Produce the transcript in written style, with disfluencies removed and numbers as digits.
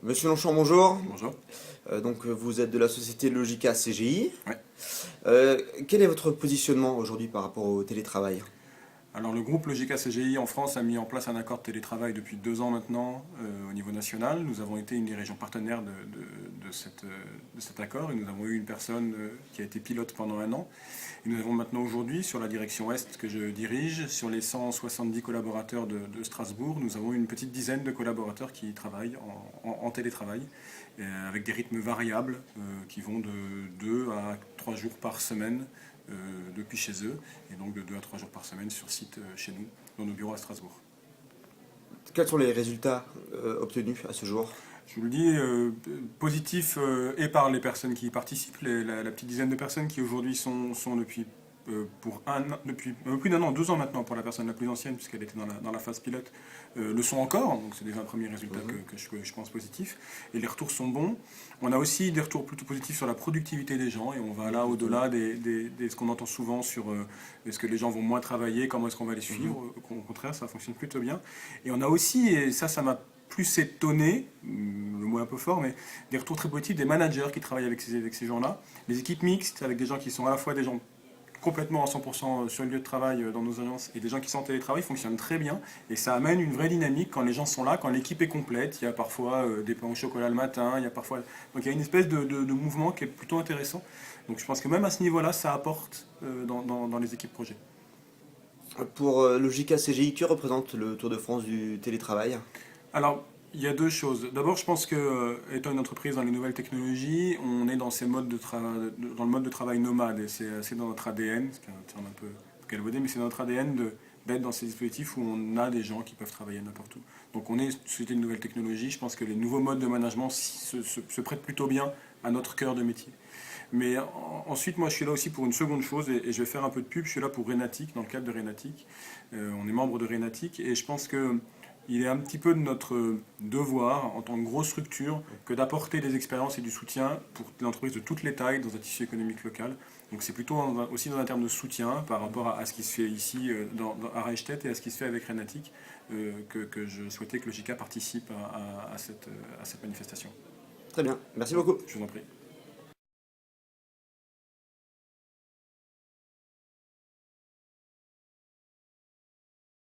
Monsieur Longchamp, bonjour. Bonjour. Vous êtes de la société Logica CGI. Ouais. Quel est votre positionnement aujourd'hui par rapport au télétravail? Alors le groupe Logica CGI en France a mis en place un accord de télétravail depuis 2 ans maintenant au niveau national. Nous avons été une des régions partenaires de cet accord et nous avons eu une personne qui a été pilote pendant 1 an. Et nous avons maintenant aujourd'hui sur la direction Est que je dirige, sur les 170 collaborateurs de Strasbourg, nous avons une petite dizaine de collaborateurs qui travaillent en télétravail avec des rythmes variables qui vont de 2 à 3 jours par semaine depuis chez eux, et donc de 2 à 3 jours par semaine sur site chez nous, dans nos bureaux à Strasbourg. Quels sont les résultats obtenus à ce jour? Je vous le dis, positif et par les personnes qui y participent, la petite dizaine de personnes qui aujourd'hui sont depuis, depuis plus d'1 an, 2 ans maintenant pour la personne la plus ancienne, puisqu'elle était dans la phase pilote, le sont encore, donc c'est déjà un premier résultat que je pense positif, et les retours sont bons. On a aussi des retours plutôt positifs sur la productivité des gens, et on va là au-delà de ce qu'on entend souvent sur est-ce que les gens vont moins travailler, comment est-ce qu'on va les suivre, au contraire ça fonctionne plutôt bien. Et on a aussi, et ça m'a plus étonné, le mot est un peu fort, mais des retours très positifs des managers qui travaillent avec ces gens-là, des équipes mixtes avec des gens qui sont à la fois des gens complètement à 100% sur le lieu de travail dans nos agences et des gens qui sont en télétravail fonctionnent très bien et ça amène une vraie dynamique quand les gens sont là, quand l'équipe est complète. Il y a parfois des pains au chocolat le matin, il y a parfois... Donc il y a une espèce de mouvement qui est plutôt intéressant. Donc je pense que même à ce niveau-là, ça apporte dans les équipes projet. Pour Logica CGI, que représente le Tour de France du télétravail? Alors, il y a 2 choses. D'abord, je pense que, étant une entreprise dans les nouvelles technologies, on est dans dans le mode de travail nomade, et c'est dans notre ADN, c'est un terme un peu galvaudé, mais c'est dans notre ADN d'être dans ces dispositifs où on a des gens qui peuvent travailler n'importe où. Donc on est une société de nouvelles technologies, je pense que les nouveaux modes de management se prêtent plutôt bien à notre cœur de métier. Mais ensuite, moi, je suis là aussi pour une seconde chose, et je vais faire un peu de pub. Je suis là pour Renatic, dans le cadre de Renatic. On est membre de Renatic, et je pense que il est un petit peu de notre devoir, en tant que grosse structure, que d'apporter des expériences et du soutien pour des entreprises de toutes les tailles dans un tissu économique local. Donc c'est plutôt aussi dans un terme de soutien par rapport à ce qui se fait ici à Reichstett et à ce qui se fait avec Renatic que je souhaitais que Logica participe à cette manifestation. Très bien, merci beaucoup. Je vous en prie.